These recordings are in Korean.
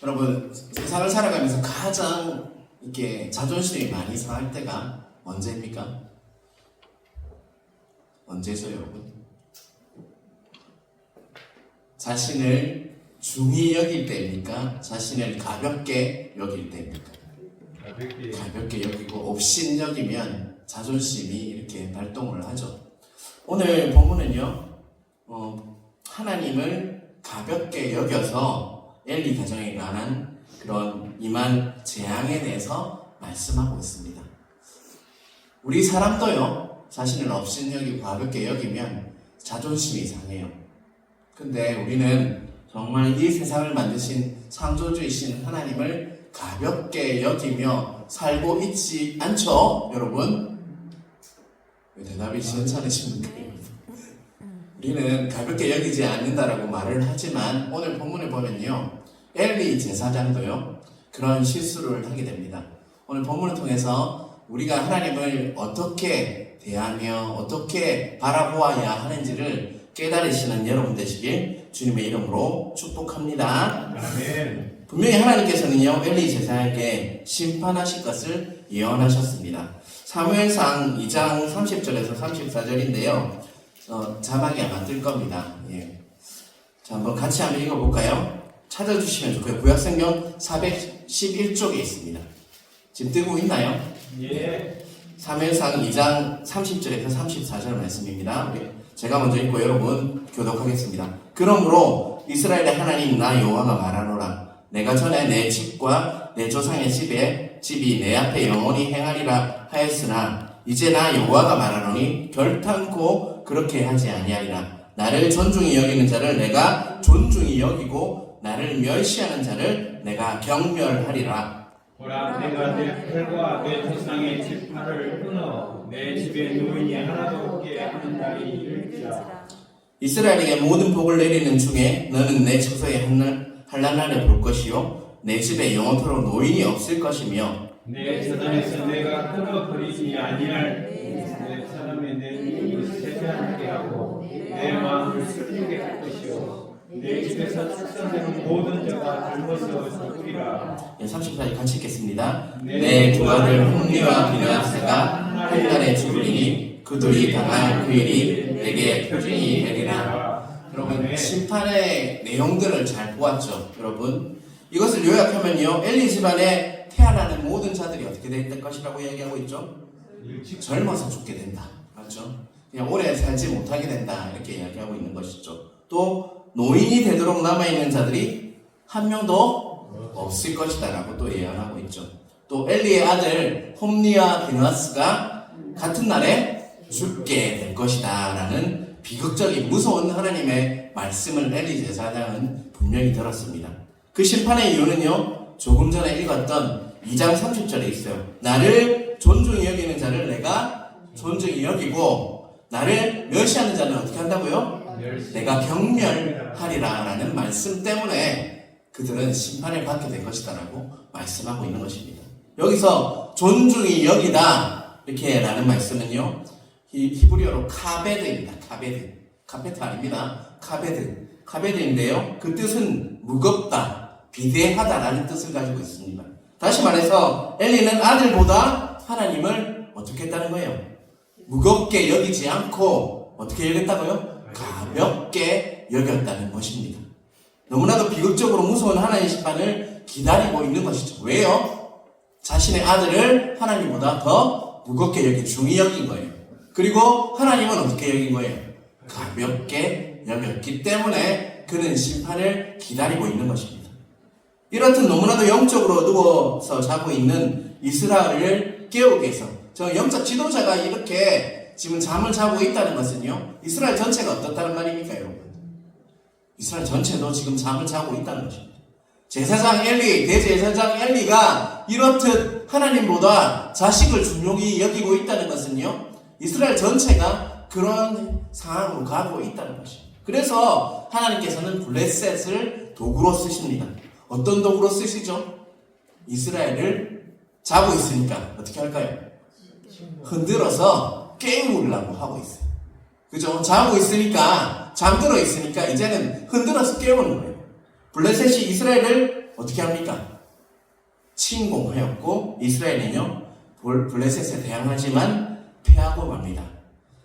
여러분, 세상을 살아가면서 가장 이렇게 자존심이 많이 상할 때가 언제입니까? 언제죠, 여러분? 자신을 중히 여길 때입니까? 자신을 가볍게 여길 때입니까? 가볍게 여기고 업신 여기면 자존심이 이렇게 발동을 하죠. 오늘 본문은요, 하나님을 가볍게 여겨서 엘리 가정에 관한 그런 임한 재앙에 대해서 말씀하고 있습니다. 우리 사람도요, 자신을 업신 여기고 가볍게 여기면 자존심이 상해요. 근데 우리는 정말 이 세상을 만드신 창조주이신 하나님을 가볍게 여기며 살고 있지 않죠, 여러분? 왜 대답이 시원찮으십니까? 우리는 가볍게 여기지 않는다라고 말을 하지만 오늘 본문을 보면요, 엘리 제사장도요 그런 실수를 하게 됩니다. 오늘 본문을 통해서 우리가 하나님을 어떻게 대하며 어떻게 바라보아야 하는지를 깨달으시는 여러분 되시길 주님의 이름으로 축복합니다. 아멘. 분명히 하나님께서는요, 엘리 제사장에게 심판하실 것을 예언하셨습니다. 사무엘상 2장 30절에서 34절인데요. 자막이 아마 뜰 겁니다. 예. 자, 한번 같이 한번 읽어볼까요? 찾아주시면 좋고요. 구약성경 411쪽에 있습니다. 지금 뜨고 있나요? 예. 사무엘상 2장 30절에서 34절 말씀입니다. 제가 먼저 읽고 여러분 교독하겠습니다. 그러므로 이스라엘의 하나님 나 여호와가 말하노라. 내가 전에 내 집과 내 조상의 집이 내 앞에 영원히 행하리라 하였으나 이제 나 여호와가 말하노니 결탄코 그렇게 하지 아니하리라. 나를 존중히 여기는 자를 내가 존중히 여기고 나를 멸시하는 자를 내가 경멸하리라. 보라, 내가 내 팔과 내 조상의 지파를 끊어 내 집에 노인이 하나도 없게 하는 날이 이를지라. 이스라엘에게 모든 복을 내리는 중에 너는 내 처소에 한날날에 볼 것이요 내 집에 영원토록 노인이 없을 것이며 내 재단에서 내가 끊어버리지 아니할 내 사람의 내 눈을 새지 않게 하고 내 마음을 슬프게 할 것이요 내 집에서 출산되는 모든 자가 젊어서 죽으리라. 30까지 같이 읽겠습니다. 내 내 두 아들 홈리와 비느하스가 한 날에 죽으리니 그들이 당할 그 일이 내게 표징이 되리라. 여러분, 심판의 내용들을 잘 보았죠. 여러분, 이것을 요약하면요, 엘리 집안에 태어나는 모든 자들이 어떻게 될 것이라고 얘기하고 있죠? 젊어서 죽게 된다. 맞죠? 그냥 오래 살지 못하게 된다. 이렇게 이야기하고 있는 것이죠. 또 노인이 되도록 남아있는 자들이 한 명도 없을 것이다 라고 또 예언하고 있죠. 또 엘리의 아들 홈리와 비느하스가 같은 날에 죽게 될 것이다 라는 비극적인 무서운 하나님의 말씀을 엘리 제사장은 분명히 들었습니다. 그 심판의 이유는요, 조금 전에 읽었던 2장 30절에 있어요. 나를 존중히 여기는 자를 내가 존중히 여기고 나를 멸시하는 자는 어떻게 한다고요? 내가 경멸하리라 라는 말씀 때문에 그들은 심판을 받게 될 것이다 라고 말씀하고 있는 것입니다. 여기서 존중히 여기다 이렇게 라는 말씀은요, 히브리어로 카베드입니다. 카페트 아닙니다. 카베드인데요, 그 뜻은 무겁다, 비대하다라는 뜻을 가지고 있습니다. 다시 말해서 엘리는 아들보다 하나님을 어떻게 했다는 거예요? 무겁게 여기지 않고 어떻게 여겼다고요? 가볍게 여겼다는 것입니다. 너무나도 비극적으로 무서운 하나님의 심판을 기다리고 있는 것이죠. 왜요? 자신의 아들을 하나님보다 더 무겁게 여기 중히 여긴 거예요. 그리고 하나님은 어떻게 여긴 거예요? 가볍게 여겼기 때문에 그는 심판을 기다리고 있는 것입니다. 이렇듯 너무나도 영적으로 누워서 자고 있는 이스라엘을 깨우기 위해서, 저 영적 지도자가 이렇게 지금 잠을 자고 있다는 것은요, 이스라엘 전체가 어떻다는 말입니까, 여러분? 이스라엘 전체도 지금 잠을 자고 있다는 것입니다. 제사장 엘리, 대제사장 엘리가 이렇듯 하나님보다 자식을 중요히 여기고 있다는 것은요, 이스라엘 전체가 그런 상황으로 가고 있다는 것입니다. 그래서 하나님께서는 블레셋을 도구로 쓰십니다. 어떤 도구로 쓰시죠? 이스라엘을 자고 있으니까 어떻게 할까요? 흔들어서 깨우려고 하고 있어요. 그죠? 자고 있으니까, 잠들어 있으니까 이제는 흔들어서 깨우는 거예요. 블레셋이 이스라엘을 어떻게 합니까? 침공하였고 이스라엘은요 블레셋에 대항하지만 패하고 맙니다.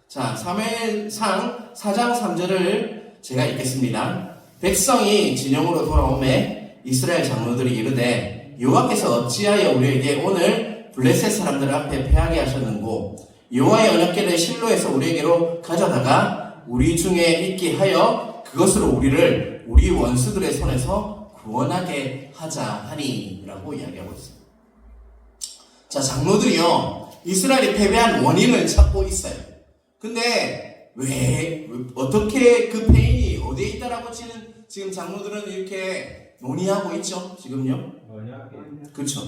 자, 사무엘상 4장 3절을 제가 읽겠습니다. 백성이 진영으로 돌아오매 이스라엘 장로들이 이르되 여호와께서 어찌하여 우리에게 오늘 블레셋 사람들 앞에 패하게 하셨는고 여호와의 언약궤를 실로에서 우리에게로 가져다가 우리 중에 있게 하여 그것으로 우리를 우리 원수들의 손에서 구원하게 하자 하니 라고 이야기하고 있습니다. 자, 장로들이요 이스라엘이 패배한 원인을 찾고 있어요. 근데 왜 어떻게 그 패인이 어디에 있다라고 지금 장로들은 이렇게 논의하고 있죠. 지금요. 그렇죠.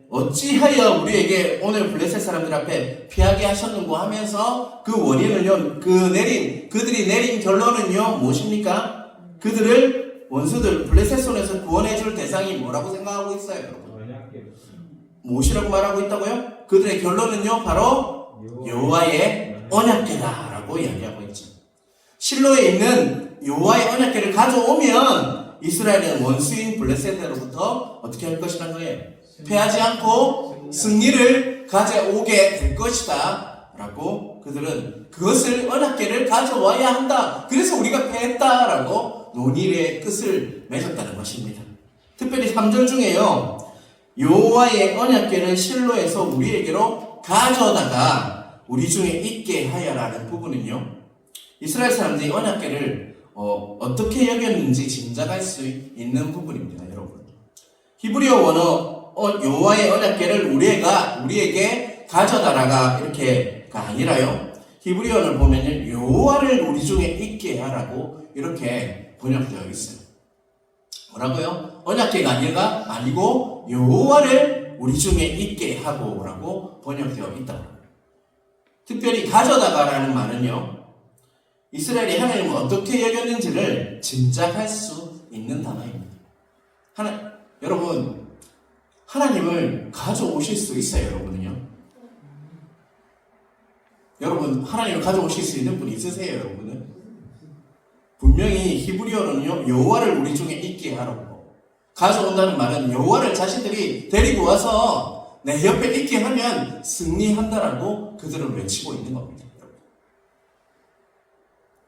어찌하여 우리에게 오늘 블레셋 사람들 앞에 피하게 하셨는고 하면서 그 원인을요 그들이 내린 결론은요 무엇입니까? 그들을 원수들 블레셋 손에서 구원해줄 대상이 뭐라고 생각하고 있어요, 여러분? 무엇이라고 말하고 있다고요? 그들의 결론은요 바로 여호와의 언약궤다라고 이야기하고 있죠. 실로에 있는 여호와의 언약궤를 가져오면 이스라엘은 원수인 블레셋으로부터 어떻게 할 것이라는 거예요? 패하지 않고 승리를 가져오게 될 것이다 라고 그들은 그것을 언약궤를 가져와야 한다. 그래서 우리가 패했다라고 논의의 끝을 맺었다는 것입니다. 특별히 3절 중에요 여호와의 언약궤를 실로에서 우리에게로 가져다가 우리 중에 있게 하여라는 부분은요 이스라엘 사람들이 언약궤를 어떻게 여겼는지 짐작할 수 있는 부분입니다. 여러분 히브리어 원어 여호와의 언약궤를 우리에게 가져다라가 이렇게가 아니라요 히브리어를 보면 여호와를 우리 중에 있게 하라고 이렇게 번역되어 있어요. 뭐라고요? 언약궤가 아니고 여호와를 우리 중에 있게 하고라고 번역되어 있다고. 특별히 가져다가라는 말은요 이스라엘이 하나님을 어떻게 여겼는지를 짐작할 수 있는 단어입니다. 여러분 하나님을 가져오실 수 있어요, 여러분은요? 여러분 하나님을 가져오실 수 있는 분 있으세요, 여러분은? 분명히 히브리어는요 여호와를 우리 중에 있게 하라고 가져온다는 말은 여호와를 자신들이 데리고 와서 내 옆에 있게 하면 승리한다라고 그들은 외치고 있는 겁니다.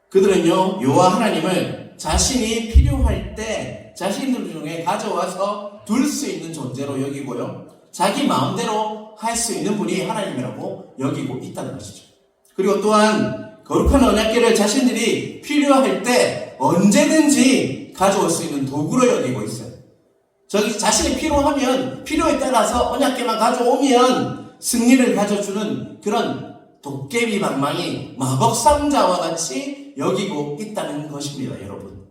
그들은요 여호와 하나님을 자신이 필요할 때 자신들 중에 가져와서 둘 수 있는 존재로 여기고요 자기 마음대로 할 수 있는 분이 하나님이라고 여기고 있다는 것이죠. 그리고 또한 거룩한 언약궤를 자신들이 필요할 때 언제든지 가져올 수 있는 도구로 여기고 있어요. 자신이 필요하면 필요에 따라서 언약궤만 가져오면 승리를 가져주는 그런 도깨비 방망이 마법 상자와 같이 여기고 있다는 것입니다. 여러분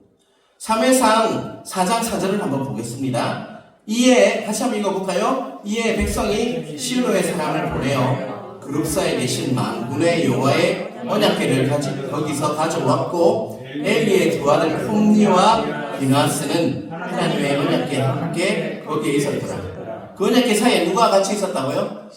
사무엘상 4장 4절을 한번 보겠습니다. 이에 같이 한번 읽어볼까요? 이에 백성이 실로의 사람을 보내어 그룹사에 계신 만군의 여호와의 언약궤를 거기서 가져왔고 엘리의 두 아들 홈니와 비나스는 하나님의 언약궤와 함께 거기에 있었더라. 그 언약궤 사이에 누가 같이 있었다고요?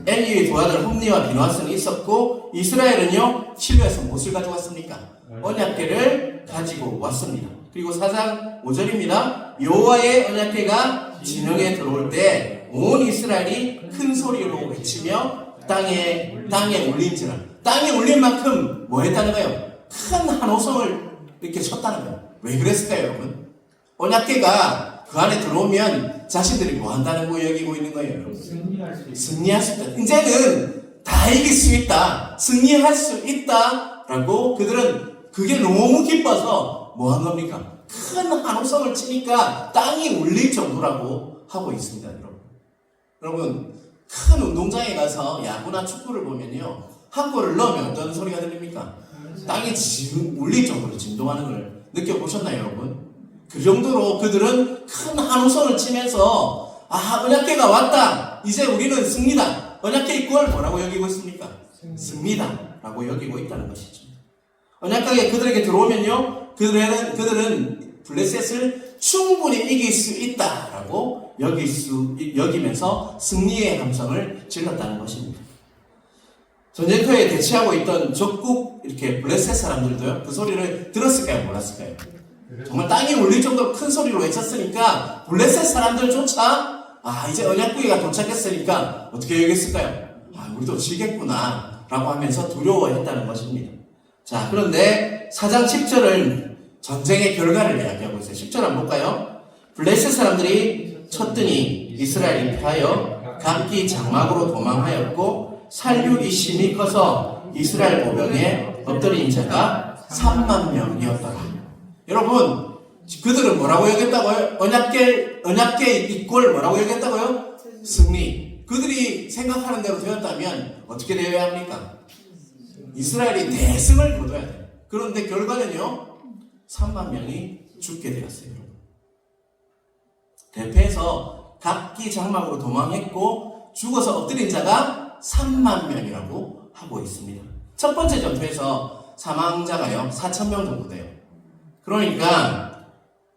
엘리의 두 아들 홈니와 비나스는 있었고 이스라엘은요 실로에서 무엇을 가져왔습니까? 언약궤를 가지고 왔습니다. 그리고 4장 5절입니다. 여호와의 언약궤가 진영에 들어올 때 온 이스라엘이 큰 소리로 외치며 땅에 울린지라. 땅에 울린 만큼 뭐 했다는 거예요? 큰 한호성을 이렇게 쳤다는 거예요. 왜 그랬을까요, 여러분? 언약궤가 그 안에 들어오면 자신들이 뭐 한다는 거 여기고 있는 거예요, 여러분? 승리할 수 있다. 이제는 다 이길 수 있다. 승리할 수 있다라고 그들은 그게 너무 기뻐서 뭐 한 겁니까? 큰 한호성을 치니까 땅이 울릴 정도라고 하고 있습니다, 여러분. 여러분, 큰 운동장에 가서 야구나 축구를 보면요, 한 골을 넣으면 어떤 소리가 들립니까? 땅이 울릴 정도로 진동하는 걸 느껴보셨나요, 여러분? 그 정도로 그들은 큰 한호성을 치면서 언약궤가 왔다. 이제 우리는 승리다. 언약궤 이꼴 뭐라고 여기고 있습니까? 승리다라고 여기고 있다는 것이죠. 언약궤가 그들에게 들어오면요, 그들은 블레셋을 충분히 이길 수 있다라고 여기면서 승리의 함성을 질렀다는 것입니다. 전쟁터에 대치하고 있던 적국 이렇게 블레셋 사람들도요 그 소리를 들었을까요, 몰랐을까요? 정말 땅이 울릴 정도로 큰 소리로 외쳤으니까 블레셋 사람들조차 이제 언약궤가 도착했으니까 어떻게 여겼을까요? 우리도 지겠구나 라고 하면서 두려워했다는 것입니다. 자, 그런데 4장 10절은 전쟁의 결과를 이야기하고 있어요. 10절 한번 볼까요? 블레셋 사람들이 쳤더니 이스라엘이 피하여 각기 장막으로 도망하였고 살육이 심히 커서 이스라엘 보병에 엎드린 자가 3만 명이었더라. 여러분, 그들은 뭐라고 여겼다고요? 언약궤 이꼴 뭐라고 여겼다고요? 승리. 그들이 생각하는 대로 되었다면 어떻게 되어야 합니까? 이스라엘이 대승을 거둬야 돼요. 그런데 결과는요, 3만 명이 죽게 되었어요. 대패해서 각기 장막으로 도망했고 죽어서 엎드린 자가 3만 명이라고 하고 있습니다. 첫 번째 전투에서 사망자가요 4,000명 정도 돼요. 그러니까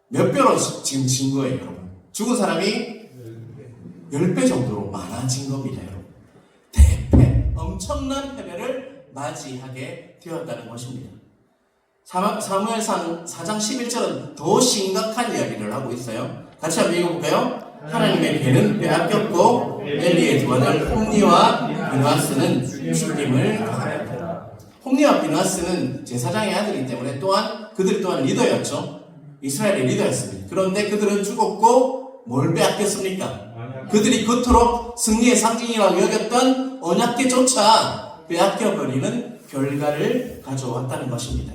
몇 배로 지금 진 거예요, 여러분. 죽은 사람이 10배 정도로 많아진 겁니다, 여러분. 대패, 엄청난 패배를 맞이하게 되었다는 것입니다. 사무엘상 4장 11절은 더 심각한 이야기를 하고 있어요. 같이 한번 읽어볼까요? 하나님의 배는 빼앗겼고 엘리의 두 아들 홈니와 비누아스는 죽임을 당하였다. 홈니와 비누아스는 제사장의 아들이기 때문에 또한 그들 또한 리더였죠. 이스라엘의 리더였습니다. 그런데 그들은 죽었고 뭘 빼앗겼습니까? 그들이 그토록 승리의 상징이라고 여겼던 언약궤조차 빼앗겨버리는 결과를 가져왔다는 것입니다.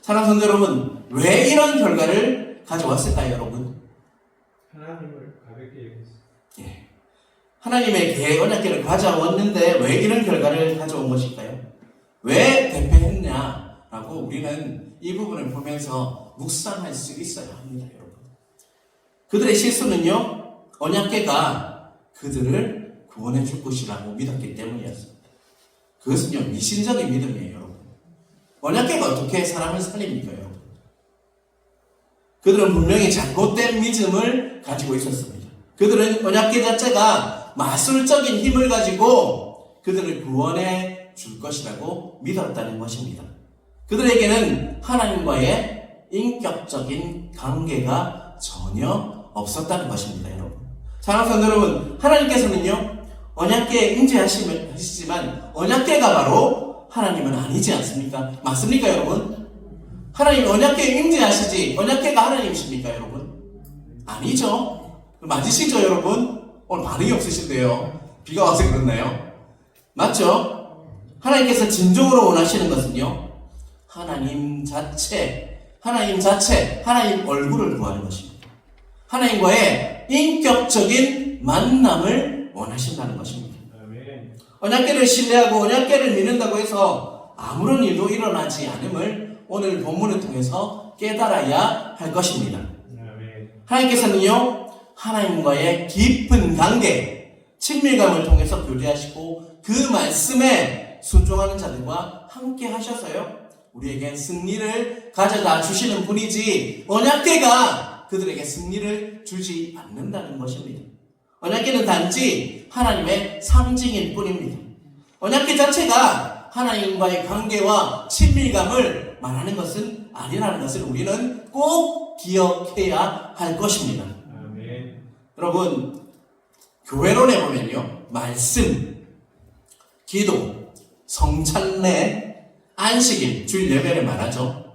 사랑하는 성도 여러분, 왜 이런 결과를 가져왔을까요, 여러분? 하나님을 가볍게 여겼어요. 예. 하나님의 궤 언약궤를 가져왔는데 왜 이런 결과를 가져온 것일까요? 왜 대패했냐라고 우리는 이 부분을 보면서 묵상할 수 있어야 합니다, 여러분. 그들의 실수는요, 언약궤가 그들을 구원해 줄 것이라고 믿었기 때문이었습니다. 그것은요, 미신적인 믿음이에요, 여러분. 언약궤가 어떻게 사람을 살립니까, 여러분? 그들은 분명히 잘못된 믿음을 가지고 있었습니다. 그들은 언약궤 자체가 마술적인 힘을 가지고 그들을 구원해 줄 것이라고 믿었다는 것입니다. 그들에게는 하나님과의 인격적인 관계가 전혀 없었다는 것입니다, 여러분. 사랑하는 성도 여러분, 하나님께서는요, 언약궤에 임재하시지만 언약궤가 바로 하나님은 아니지 않습니까? 맞습니까, 여러분? 하나님 언약궤에 임재하시지 언약궤가 하나님이십니까, 여러분? 아니죠. 맞으시죠, 여러분? 오늘 반응이 없으신데요. 비가 와서 그렇나요? 맞죠? 하나님께서 진정으로 원하시는 것은요, 하나님 얼굴을 구하는 것입니다. 하나님과의 인격적인 만남을 원하신다는 것입니다. 언약궤를 신뢰하고 언약궤를 믿는다고 해서 아무런 일도 일어나지 않음을 오늘 본문을 통해서 깨달아야 할 것입니다. 하나님께서는요, 하나님과의 깊은 관계, 친밀감을 통해서 교제하시고 그 말씀에 순종하는 자들과 함께 하셔서요, 우리에게 승리를 가져다 주시는 분이지 언약궤가 그들에게 승리를 주지 않는다는 것입니다. 언약궤는 단지 하나님의 상징일 뿐입니다. 언약궤 자체가 하나님과의 관계와 친밀감을 말하는 것은 아니라는 것을 우리는 꼭 기억해야 할 것입니다. 아멘. 여러분, 교회론에 보면요, 말씀, 기도, 성찬례, 안식일, 주일 예배를 말하죠.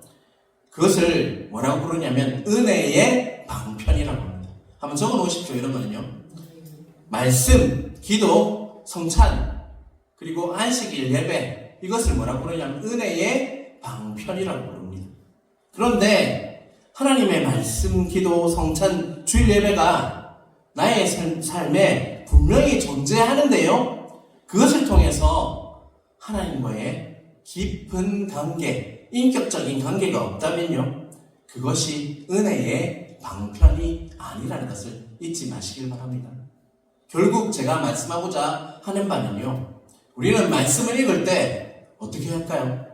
그것을 뭐라고 부르냐면 은혜의 방편이라고 합니다. 한번 적어 놓으십시오. 이런 거는요, 말씀, 기도, 성찬, 그리고 안식일 예배, 이것을 뭐라고 부르냐면 은혜의 방편이라고 부릅니다. 그런데 하나님의 말씀, 기도, 성찬, 주일 예배가 나의 삶에 분명히 존재하는데요, 그것을 통해서 하나님과의 깊은 관계, 인격적인 관계가 없다면요, 그것이 은혜의 방편이 아니라는 것을 잊지 마시길 바랍니다. 결국 제가 말씀하고자 하는 바는요, 우리는 말씀을 읽을 때 어떻게 할까요?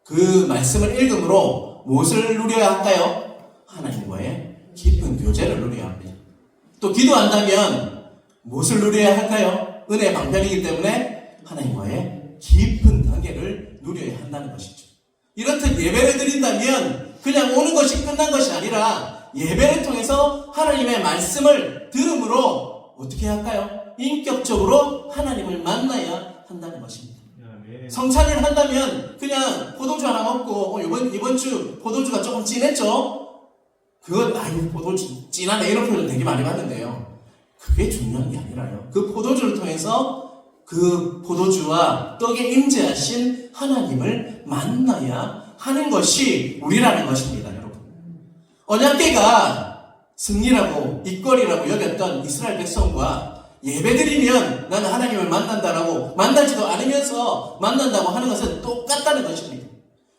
그 말씀을 읽음으로 무엇을 누려야 할까요? 하나님과의 깊은 교제를 누려야 합니다. 또 기도한다면 무엇을 누려야 할까요? 은혜의 방편이기 때문에 하나님과의 깊은 관계를 누려야 한다는 것이죠. 이렇듯 예배를 드린다면 그냥 오는 것이 끝난 것이 아니라 예배를 통해서 하나님의 말씀을 들음으로 어떻게 할까요? 인격적으로 하나님을 만나야 한다는 것입니다. 성찬을 한다면 그냥 포도주 하나 먹고 이번 주 포도주가 조금 진했죠? 그건 포도주 진하네 이런 표현 되게 많이 봤는데요. 그게 중요한 게 아니라요. 그 포도주를 통해서 그 포도주와 떡에 임재하신 하나님을 만나야 하는 것이 우리라는 것입니다, 여러분. 언약궤가 승리라고 이권이라고 여겼던 이스라엘 백성과 예배드리면 나는 하나님을 만난다라고 만나지도 않으면서 만난다고 하는 것은 똑같다는 것입니다.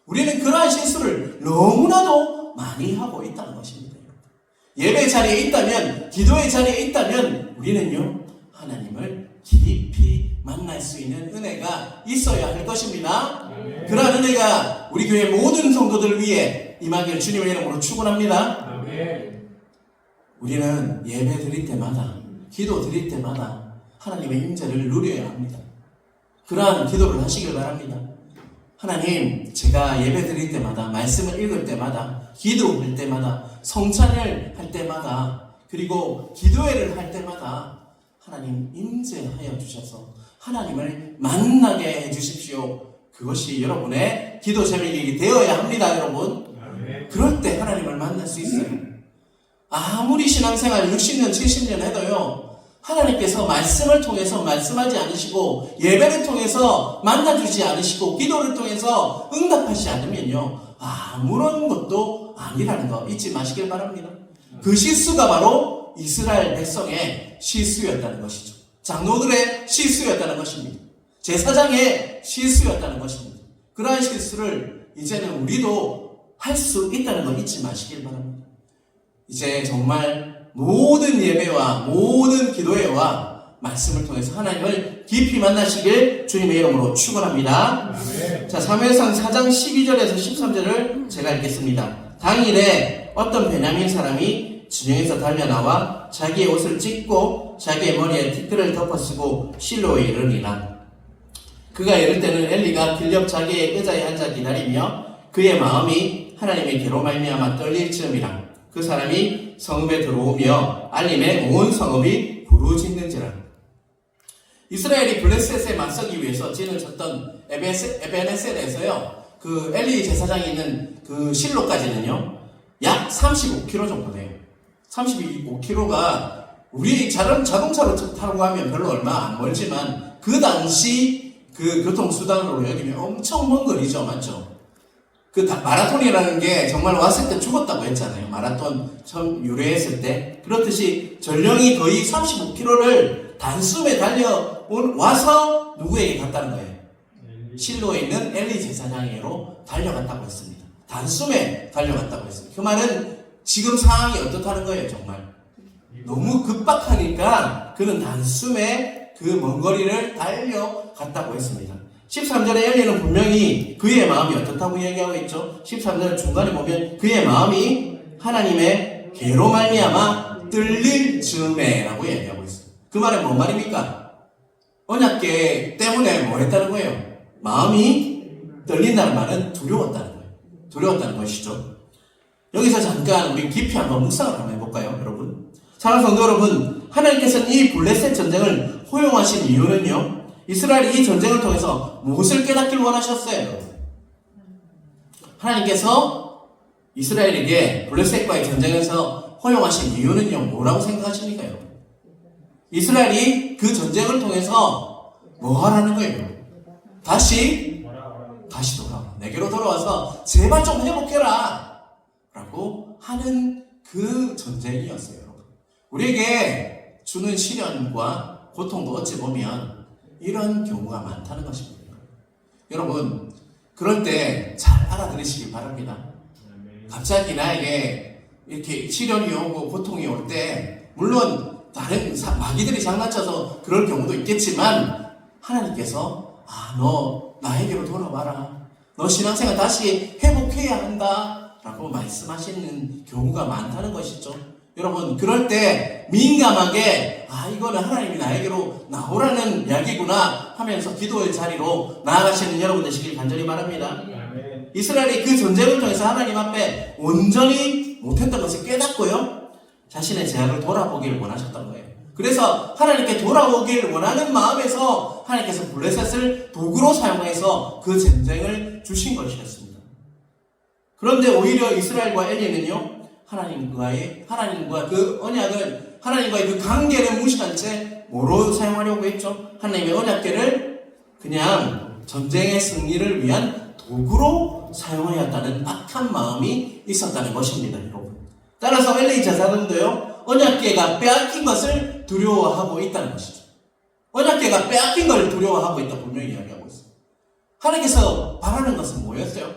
우리는 그러한 실수를 너무나도 많이 하고 있다는 것입니다. 예배 자리에 있다면, 기도의 자리에 있다면 우리는요 하나님을 깊이 만날 수 있는 은혜가 있어야 할 것입니다. 그러한 은혜가 우리 교회 모든 성도들 위해 임하기를 주님의 이름으로 축원합니다. 우리는 예배 드릴 때마다, 기도 드릴 때마다 하나님의 임재를 누려야 합니다. 그러한 기도를 하시길 바랍니다. 하나님, 제가 예배 드릴 때마다, 말씀을 읽을 때마다, 기도할 때마다, 성찬을 할 때마다, 그리고 기도회를 할 때마다 하나님 임재하여 주셔서 하나님을 만나게 해 주십시오. 그것이 여러분의 기도 제목이 되어야 합니다, 여러분. 그럴 때 하나님을 만날 수 있어요. 아무리 신앙생활 60년, 70년 해도요, 하나님께서 말씀을 통해서 말씀하지 않으시고 예배를 통해서 만나주지 않으시고 기도를 통해서 응답하지 않으면요 아무런 것도 아니라는 거 잊지 마시길 바랍니다. 그 실수가 바로 이스라엘 백성의 실수였다는 것이죠. 장로들의 실수였다는 것입니다. 제사장의 실수였다는 것입니다. 그러한 실수를 이제는 우리도 할 수 있다는 거 잊지 마시길 바랍니다. 이제 정말 모든 예배와 모든 기도회와 말씀을 통해서 하나님을 깊이 만나시길 주님의 이름으로 축원합니다. 자, 사무엘상 4장 12절에서 13절을 제가 읽겠습니다. 당일에 어떤 베냐민 사람이 진영에서 달려나와 자기의 옷을 찢고 자기의 머리에 티끌을 덮어쓰고 실로에 이르니라. 그가 이를 때는 엘리가 길옆 자기의 의자에 앉아 기다리며 그의 마음이 하나님의 계로 말미암아 떨릴 즈음이라. 그 사람이 성읍에 들어오며 알림에 온 성읍이 부르짖는지라. 이스라엘이 블레셋에 맞서기 위해서 진을 쳤던 에베네셀에서요, 그 엘리 제사장이 있는 그 실로까지는요, 약 35km 정도 돼요. 35km가 우리 자동차로 타고 가면 별로 얼마 안 멀지만 그 당시 그 교통수단으로 여기면 엄청 먼 거리죠, 맞죠? 그 마라톤이라는 게 정말 왔을 때 죽었다고 했잖아요. 마라톤 처음 유래했을 때. 그렇듯이 전령이 거의 35km를 단숨에 와서 누구에게 갔다는 거예요? 실로에 있는 엘리 제사장에게로 달려갔다고 했습니다. 단숨에 달려갔다고 했습니다. 그 말은 지금 상황이 어떻다는 거예요, 정말. 너무 급박하니까 그는 단숨에 그 먼 거리를 달려갔다고 했습니다. 13절에 엘리는 분명히 그의 마음이 어떻다고 얘기하고 있죠? 13절 중간에 보면 그의 마음이 하나님의 계로 말미암아 떨릴 즈음에 라고 얘기하고 있어요. 그 말은 뭔 말입니까? 언약궤 때문에 뭐 했다는 거예요? 마음이 떨린다는 말은 두려웠다는 거예요. 두려웠다는 것이죠. 여기서 잠깐 우리 깊이 한번 묵상을 한번 해볼까요, 여러분? 사랑하는 성도 여러분, 하나님께서는 이 블레셋 전쟁을 허용하신 이유는요, 이스라엘이 이 전쟁을 통해서 무엇을 깨닫길 원하셨어요? 하나님께서 이스라엘에게 블레셋과의 전쟁에서 허용하신 이유는요, 뭐라고 생각하십니까, 여러분? 이스라엘이 그 전쟁을 통해서 뭐 하라는 거예요? 다시 돌아와. 내게로 돌아와서 제발 좀 회복해라. 라고 하는 그 전쟁이었어요, 여러분. 우리에게 주는 시련과 고통도 어찌 보면 이런 경우가 많다는 것입니다. 여러분, 그럴 때 잘 알아들으시기 바랍니다. 갑자기 나에게 이렇게 시련이 오고 고통이 올 때, 물론 다른 마귀들이 장난쳐서 그럴 경우도 있겠지만, 하나님께서 너 나에게로 돌아와라. 너 신앙생활 다시 회복해야 한다. 라고 말씀하시는 경우가 많다는 것이죠. 여러분, 그럴 때 민감하게 이거는 하나님이 나에게로 나오라는 이야기구나 하면서 기도의 자리로 나아가시는 여러분 되시길 간절히 바랍니다. 이스라엘이 그 전쟁을 통해서 하나님 앞에 온전히 못했던 것을 깨닫고요. 자신의 죄악을 돌아보기를 원하셨던 거예요. 그래서 하나님께 돌아오기를 원하는 마음에서 하나님께서 블레셋을 도구로 사용해서 그 전쟁을 주신 것이었습니다. 그런데 오히려 이스라엘과 엘리는요, 하나님과 그 언약을, 하나님과의 그 관계를 무시한 채 뭐로 사용하려고 했죠? 하나님의 언약궤를 그냥 전쟁의 승리를 위한 도구로 사용하였다는 악한 마음이 있었다는 것입니다, 여러분. 따라서 엘리 제사장도요, 언약궤가 빼앗긴 것을 두려워하고 있다는 것이죠. 언약궤가 빼앗긴 걸 두려워하고 있다 분명히 이야기하고 있어요. 하나님께서 바라는 것은 뭐였어요?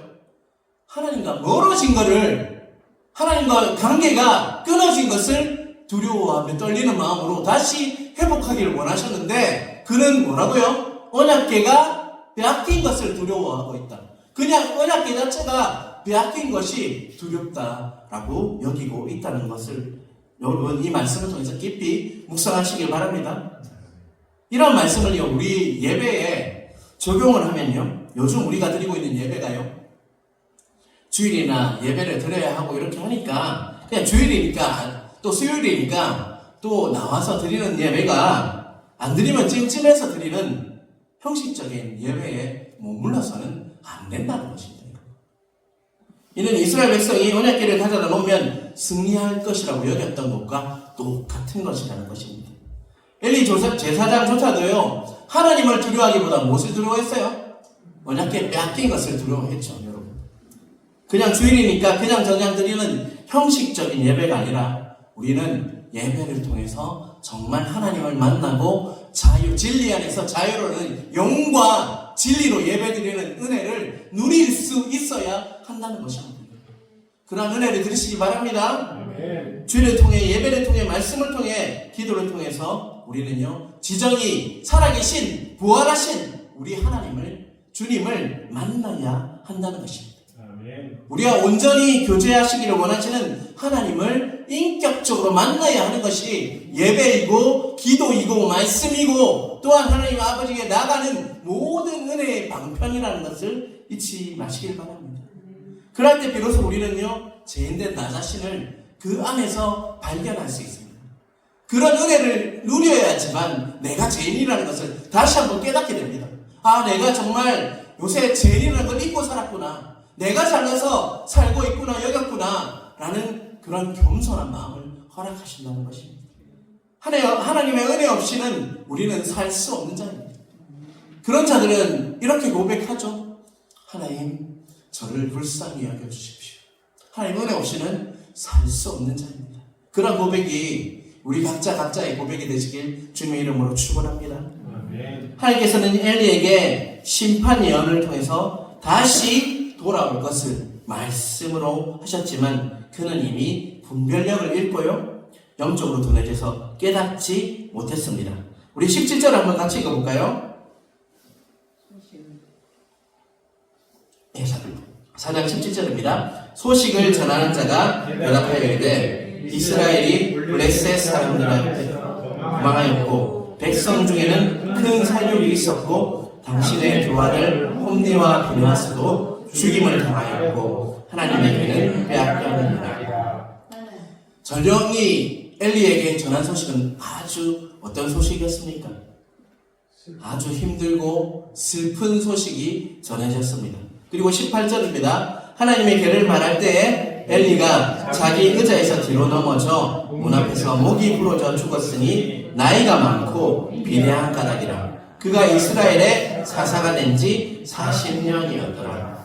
하나님과 멀어진 것을, 하나님과 관계가 끊어진 것을 두려워하며 떨리는 마음으로 다시 회복하기를 원하셨는데, 그는 뭐라고요? 언약궤가 빼앗긴 것을 두려워하고 있다. 그냥 언약궤 자체가 빼앗긴 것이 두렵다라고 여기고 있다는 것을 여러분 이 말씀을 통해서 깊이 묵상하시길 바랍니다. 이런 말씀을요, 우리 예배에 적용을 하면요, 요즘 우리가 드리고 있는 예배가요, 주일이나 예배를 드려야 하고 이렇게 하니까 그냥 주일이니까 또 수요일이니까 또 나와서 드리는 예배가 안 드리면 찜찜해서 드리는 형식적인 예배에 머물러서는 안 된다는 것입니다. 이는 이스라엘 백성이 언약궤를 가져다 놓으면 승리할 것이라고 여겼던 것과 똑같은 것이라는 것입니다. 엘리 제사장조차도요, 하나님을 두려워하기보다 무엇을 두려워했어요? 언약궤 빼앗긴 것을 두려워했죠, 여러분. 그냥 주일이니까 그냥 드리는 형식적인 예배가 아니라 우리는 예배를 통해서 정말 하나님을 만나고 진리 안에서 자유로는 영과 진리로 예배드리는 은혜를 누릴 수 있어야 한다는 것입니다. 그러한 은혜를 들으시기 바랍니다. 주일을 통해, 예배를 통해, 말씀을 통해, 기도를 통해서 우리는요, 지정이 살아계신 부활하신 우리 주님을 만나야 한다는 것입니다. 우리가 온전히 교제하시기를 원하시는 하나님을 인격적으로 만나야 하는 것이 예배이고 기도이고 말씀이고 또한 하나님 아버지께 나가는 모든 은혜의 방편이라는 것을 잊지 마시길 바랍니다. 그럴 때 비로소 우리는요, 죄인된 나 자신을 그 안에서 발견할 수 있습니다. 그런 은혜를 누려야지만 내가 죄인이라는 것을 다시 한번 깨닫게 됩니다. 아, 내가 정말 요새 죄인이라는 걸 잊고 살았구나, 내가 잘나서 살고 있구나, 여겼구나 라는 그런 겸손한 마음을 허락하신다는 것입니다. 하나님의 은혜 없이는 우리는 살 수 없는 자입니다. 그런 자들은 이렇게 고백하죠. 하나님, 저를 불쌍히 여겨주십시오. 하나님 은혜 없이는 살 수 없는 자입니다. 그런 고백이 우리 각자의 고백이 되시길 주님의 이름으로 축원합니다. 하나님께서는 엘리에게 심판 예언을 통해서 다시 돌아올 것을 말씀으로 하셨지만 그는 이미 분별력을 잃고요, 영적으로 둔해져서 깨닫지 못했습니다. 우리 17절 한번 같이 읽어볼까요? 4장 17절입니다. 소식을 전하는 자가 대답하여 이르되 이스라엘이 블레셋 사람들한테 도망하였고 백성 중에는 큰 살육이 있었고 당신의 교환을 홈리와 비느하스도 죽임을 당하였고 하나님에게는 빼앗겼느니라. 전령이 엘리에게 전한 소식은 아주 어떤 소식이었습니까? 아주 힘들고 슬픈 소식이 전해졌습니다. 그리고 18절입니다. 하나님의 계를 말할 때에 엘리가 자기 의자에서 뒤로 넘어져 문 앞에서 목이 부러져 죽었으니 나이가 많고 비대한 까닭이라. 그가 이스라엘에 사사가 된 지 40년이었더라.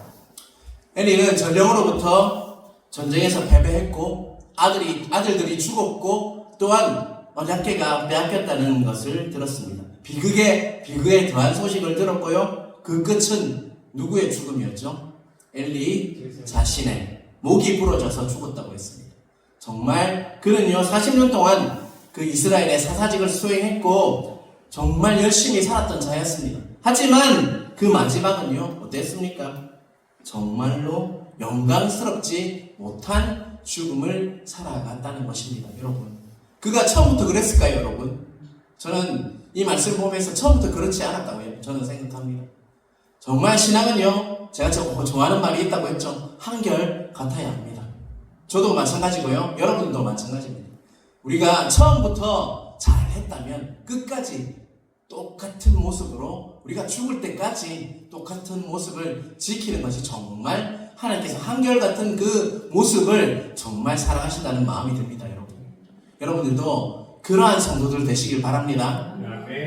엘리는 전령으로부터 전쟁에서 패배했고 아들들이 죽었고 또한 언약궤가 빼앗겼다는 것을 들었습니다. 비극에 더한 소식을 들었고요. 그 끝은 누구의 죽음이었죠? 엘리 자신의 목이 부러져서 죽었다고 했습니다. 정말 그는요, 40년 동안 그 이스라엘의 사사직을 수행했고 정말 열심히 살았던 자였습니다. 하지만 그 마지막은요, 어땠습니까? 정말로 영광스럽지 못한 죽음을 살아갔다는 것입니다, 여러분. 그가 처음부터 그랬을까요, 여러분? 저는 이 말씀을 보면서 처음부터 그렇지 않았다고 저는 생각합니다. 정말 신앙은요, 제가 좋아하는 말이 있다고 했죠. 한결 같아야 합니다. 저도 마찬가지고요. 여러분도 마찬가지입니다. 우리가 처음부터 잘했다면 끝까지 똑같은 모습으로 우리가 죽을 때까지 똑같은 모습을 지키는 것이 정말 하나님께서 한결같은 그 모습을 정말 사랑하신다는 마음이 듭니다. 여러분들도 그러한 성도들 되시길 바랍니다.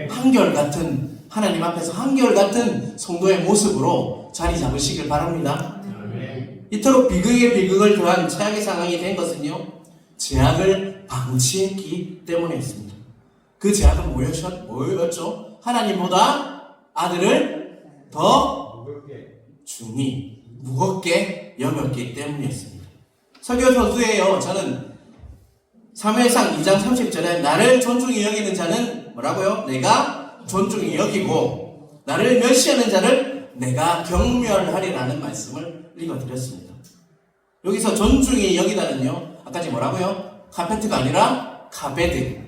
한결같은 하나님 앞에서 한결같은 성도의 모습으로 자리 잡으시길 바랍니다. 이토록 비극에 비극을 더한 최악의 상황이 된 것은요, 제약을 방치했기 때문이었습니다. 그 제약은 뭐였죠? 하나님보다 아들을 더 중히 무겁게 여겼기 때문이었습니다. 설교 서두에요, 저는 사무엘상 2장 30절에 나를 존중히 여기는 자는 뭐라고요? 내가 존중히 여기고 나를 멸시하는 자를 내가 경멸하리라는 말씀을 읽어드렸습니다. 여기서 존중히 여기다는요, 아까 뭐라고요? 카페트가 아니라 카베드,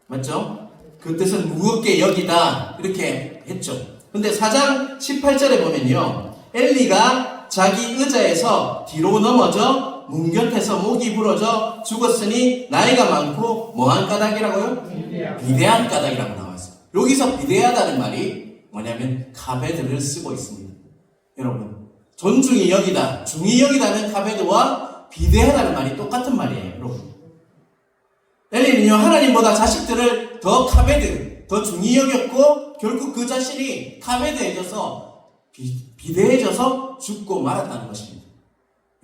맞죠? 그 뜻은 무겁게 여기다 이렇게 했죠. 근데 4장 18절에 보면요, 엘리가 자기 의자에서 뒤로 넘어져 문 곁에서 목이 부러져 죽었으니 나이가 많고 뭐한 까닭이라고요? 비대한 까닭이라고 나와있어요. 여기서 비대하다는 말이 뭐냐면 카베드를 쓰고 있습니다. 여러분, 존중이 여기다, 중이 여기다는 카베드와 비대하다는 말이 똑같은 말이에요. 여러분, 엘리는요, 하나님보다 자식들을 더 카베드, 더 중히 여겼고 결국 그 자신이 카베드해져서 비대해져서 죽고 말았다는 것입니다.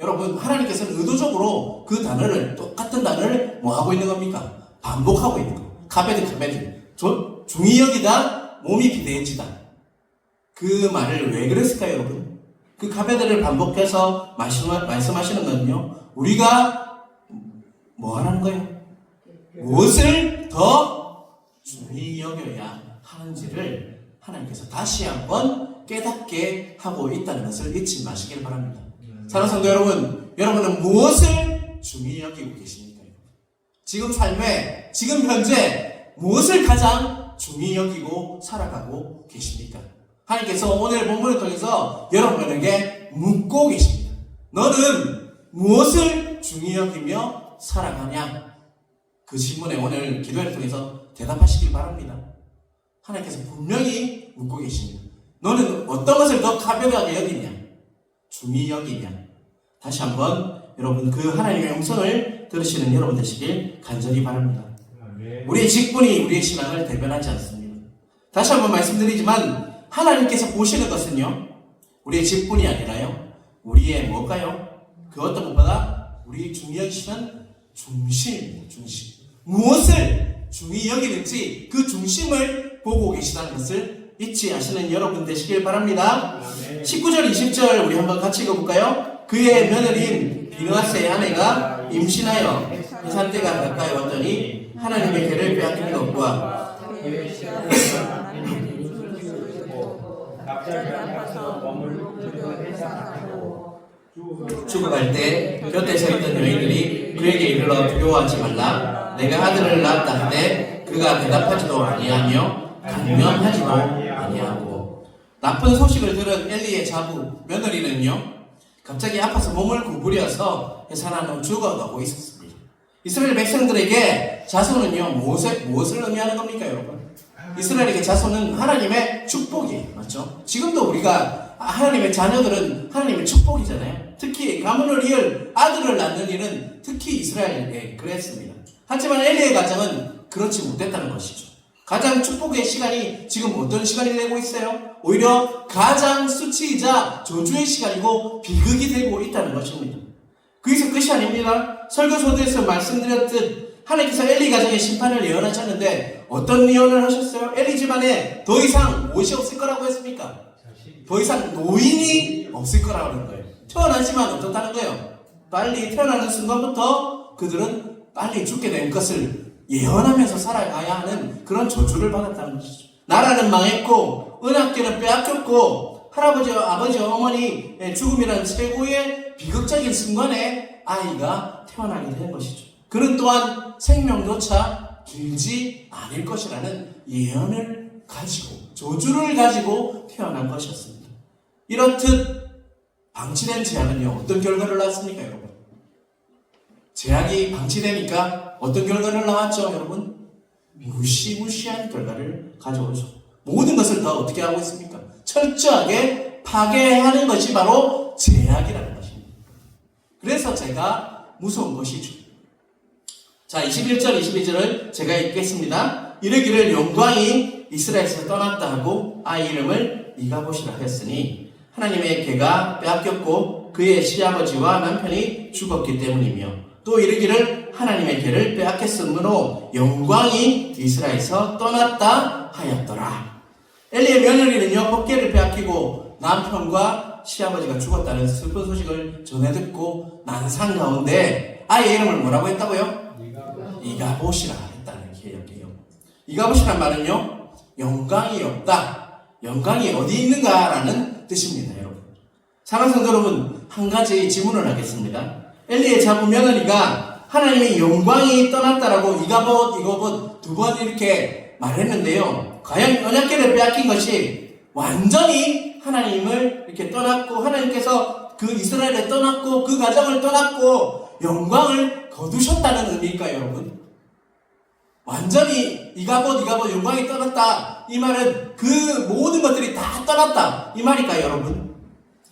여러분, 하나님께서는 의도적으로 그 단어를, 똑같은 단어를 뭐 하고 있는 겁니까? 반복하고 있는 겁니다. 카베드. 중히 여기다, 몸이 비대해지다. 그 말을 왜 그랬을까요, 여러분? 그 카베드를 반복해서 말씀하시는 건요, 우리가 뭐 하라는 거예요? 무엇을 더 중히 여겨야 하는지를 하나님께서 다시 한번 깨닫게 하고 있다는 것을 잊지 마시길 바랍니다. 사랑하는 성도 여러분, 여러분은 무엇을 중히 여기고 계십니까? 지금 삶에, 지금 현재 무엇을 가장 중히 여기고 살아가고 계십니까? 하나님께서 오늘 본문을 통해서 여러분에게 묻고 계십니다. 너는 무엇을 중히 여기며 살아가냐? 그 질문에 오늘 기도회를 통해서 대답하시길 바랍니다. 하나님께서 분명히 묻고 계십니다. 너는 어떤 것을 더 가벼하게 여기냐? 중히 여기냐? 다시 한번 여러분, 그 하나님의 음성을 들으시는 여러분 되시길 간절히 바랍니다. 우리의 직분이 우리의 신앙을 대변하지 않습니다. 다시 한번 말씀드리지만 하나님께서 보시는 것은요, 우리의 직분이 아니라요, 우리의 뭘까요? 그 어떤 것보다 우리 중히 여기시는 중심입니다. 중심. 무엇을 중히 여기는지 그 중심을 보고 계시다는 것을 잊지 않으시는 여러분 되시길 바랍니다. 19절 20절 우리 한번 같이 읽어볼까요? 그의 며느리인 비느하스의 아내가 임신하여 해산 때가 가까이 왔더니 하나님의 계를 빼앗긴 것과 죽어갈 때 곁에 서 있던 여인들이 그에게 이르러 두려워하지 말라. 내가 아들을 낳았다 하되 그가 대답하지도 아니하며 강명하지도 아니하고. 나쁜 소식을 들은 엘리의 자부 며느리는요, 갑자기 아파서 몸을 구부려서 해산하는 죽어가고 있었습니다. 이스라엘 백성들에게 자손은요, 무엇을 의미하는 겁니까, 여러분? 이스라엘에게 자손은 하나님의 축복이에요. 맞죠? 지금도 우리가 하나님의 자녀들은 하나님의 축복이잖아요. 특히 가문을 이을 아들을 낳는 일은 특히 이스라엘에 그랬습니다. 하지만 엘리의 가정은 그렇지 못했다는 것이죠. 가장 축복의 시간이 지금 어떤 시간이 되고 있어요? 오히려 가장 수치이자 저주의 시간이고 비극이 되고 있다는 것입니다. 거기서 끝이 아닙니다. 설교서두에서 말씀드렸듯 하나님께서 엘리 가정의 심판을 예언하셨는데 어떤 예언을 하셨어요? 엘리 집안에 더 이상 무엇이 없을 거라고 했습니까? 더 이상 노인이 없을 거라고 하는 거예요. 태어나지만 어떻다는 거예요? 빨리 태어나는 순간부터 그들은 빨리 죽게 된 것을 예언하면서 살아가야 하는 그런 저주를 받았다는 것이죠. 나라는 망했고 은학계는 빼앗겼고 할아버지와 아버지 어머니 죽음이라는 최고의 비극적인 순간에 아이가 태어나게 된 것이죠. 그는 또한 생명조차 길지 않을 것이라는 예언을 가지고 저주를 가지고 태어난 것이었습니다. 이렇듯 방치된 제약은요, 어떤 결과를 낳았습니까, 여러분? 제약이 방치되니까 어떤 결과를 낳았죠, 여러분? 무시무시한 결과를 가져오죠. 모든 것을 다 어떻게 하고 있습니까? 철저하게 파괴하는 것이 바로 제약이라는 것입니다. 그래서 제가 무서운 것이죠. 자, 21절, 22절을 제가 읽겠습니다. 이르기를 영광이 이스라엘에서 떠났다 하고 아이 이름을 이가봇이라 했으니 하나님의 개가 빼앗겼고 그의 시아버지와 남편이 죽었기 때문이며 또 이르기를 하나님의 개를 빼앗겼으므로 영광이 이스라엘에서 떠났다 하였더라. 엘리의 며느리는요, 법궤를 빼앗기고 남편과 시아버지가 죽었다는 슬픈 소식을 전해 듣고 난상 가운데 아이의 이름을 뭐라고 했다고요? 이가봇이라 했다는 기억이에요. 이가봇이란 말은요, 영광이 없다, 영광이 어디 있는가라는 뜻입니다, 여러분. 사랑하는 성도 여러분, 한 가지 질문을 하겠습니다. 엘리의 자부 며느리가 하나님의 영광이 떠났다라고 이가봇 두 번 이렇게 말했는데요, 과연 언약궤를 빼앗긴 것이 완전히 하나님을 이렇게 떠났고 하나님께서 그 이스라엘을 떠났고 그 가정을 떠났고 영광을 거두셨다는 의미일까요, 여러분? 완전히 이가봇 영광이 떠났다, 이 말은 그 모든 것들이 다 떠났다, 이 말일까요, 여러분?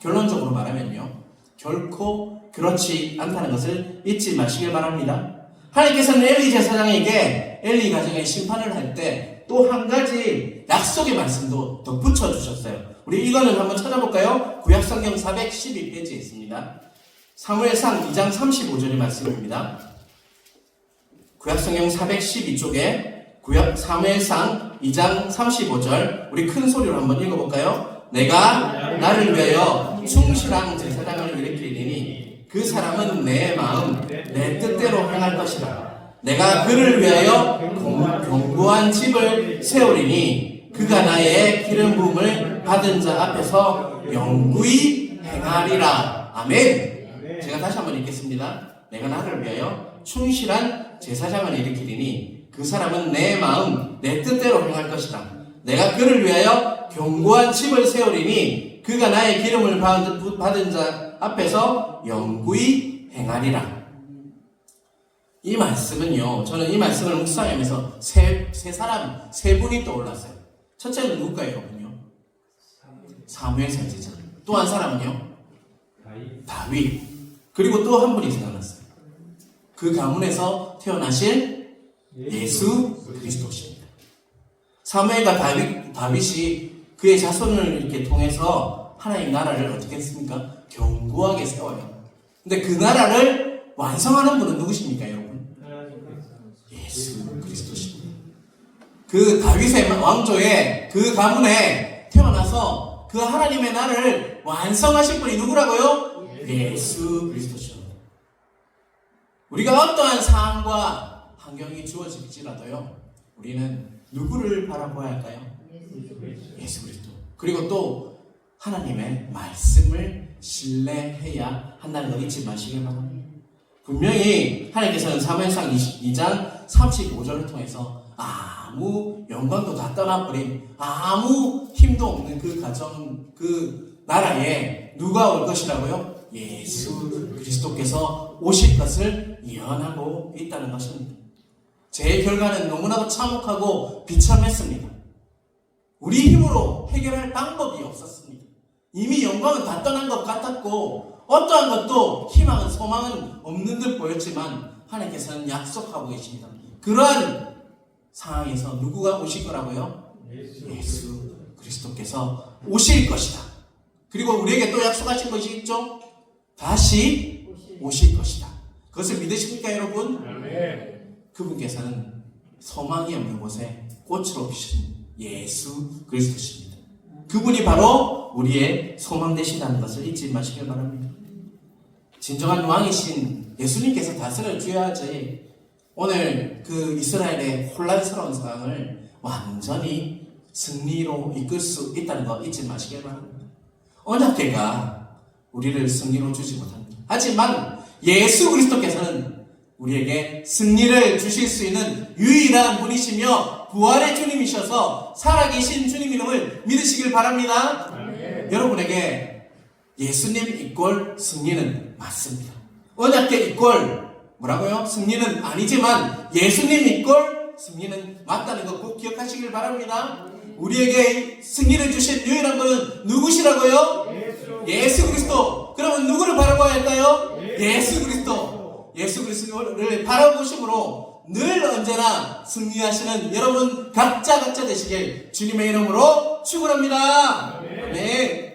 결론적으로 말하면요, 결코 그렇지 않다는 것을 잊지 마시길 바랍니다. 하나님께서는 엘리 제사장에게 엘리 가정의 심판을 할 때 또 한 가지 약속의 말씀도 덧붙여 주셨어요. 우리 이거는 한번 찾아볼까요? 구약성경 412페이지에 있습니다. 사무엘상 2장 35절의 말씀입니다. 구약성경 412쪽에 사무엘상 2장 35절, 우리 큰 소리로 한번 읽어볼까요? 내가 나를 위하여 충실한 제사장을 일으키리니 그 사람은 내 마음 내 뜻대로 행할 것이라. 내가 그를 위하여 견고한 집을 세우리니 그가 나의 기름 부음을 받은 자 앞에서 영구히 행하리라. 아멘. 제가 다시 한번 읽겠습니다. 내가 나를 위하여 충실한 제사장을 일으키리니 그 사람은 내 마음 내 뜻대로 행할 것이다. 내가 그를 위하여 견고한 집을 세우리니 그가 나의 기름을 받은 자 앞에서 영구히 행하리라. 이 말씀은요, 저는 이 말씀을 묵상하면서 세 분이 떠올랐어요. 첫째는 누굴까요, 여러분요? 사무엘 선지자. 또 한 사람은요? 다윗. 그리고 또 한 분이 생각났어요. 그 가문에서 태어나신 예수 그리스도십니다. 사무엘과 다윗이 그의 자손을 이렇게 통해서 하나님 나라를 어떻게 했습니까? 견고하게 세워요. 근데 그 나라를 완성하는 분은 누구십니까, 여러분? 예수 그리스도십니다. 그 다윗의 왕조의 그 가문에 태어나서 그 하나님의 나라를 완성하신 분이 누구라고요? 예수 그리스도십니다. 우리가 어떠한 상황과 환경이 주어질지라도요, 우리는 누구를 바라보아야 할까요? 예수 그리스도. 그리고 또 하나님의 말씀을 신뢰해야 한다는 걸 잊지 마시길 바랍니다. 분명히 하나님께서는 사무엘상 2장 35절을 통해서 아무 영광도 다 떠나버린 아무 힘도 없는 그 가정, 그 나라에 누가 올 것이라고요? 예수 그리스도께서 오실 것을 예언하고 있다는 것입니다. 제 결과는 너무나도 참혹하고 비참했습니다. 우리 힘으로 해결할 방법이 없었습니다. 이미 영광은 다 떠난 것 같았고 어떠한 것도 희망은 소망은 없는 듯 보였지만 하나님께서는 약속하고 계십니다. 그러한 상황에서 누구가 오실 거라고요? 예수 그리스도께서 오실 것이다. 그리고 우리에게 또 약속하신 것이 있죠? 다시 오실 것이다. 그것을 믿으십니까, 여러분? 그분께서는 소망이 없는 곳에 꽃으로 피신 예수 그리스도십니다. 그분이 바로 우리의 소망 되신다는 것을 잊지 마시길 바랍니다. 진정한 왕이신 예수님께서 다스려 주셔야지 오늘 그 이스라엘의 혼란스러운 상황을 완전히 승리로 이끌 수 있다는 거 잊지 마시길 바랍니다. 언약궤가 우리를 승리로 주지 못합니다. 하지만 예수 그리스도께서는 우리에게 승리를 주실 수 있는 유일한 분이시며 부활의 주님이셔서 살아계신 주님 이름을 믿으시길 바랍니다. 여러분에게 예수님 이꼴 승리는 맞습니다. 언약계 이꼴 뭐라고요? 승리는 아니지만 예수님 이꼴 승리는 맞다는 거 꼭 기억하시길 바랍니다. 우리에게 승리를 주신 유일한 분은 누구시라고요? 예수 그리스도. 그러면 누구를 바라봐야 할까요? 예수 그리스도. 예수 그리스도를 바라보심으로 늘 언제나 승리하시는 여러분 각자 되시길 주님의 이름으로 축원합니다. 네.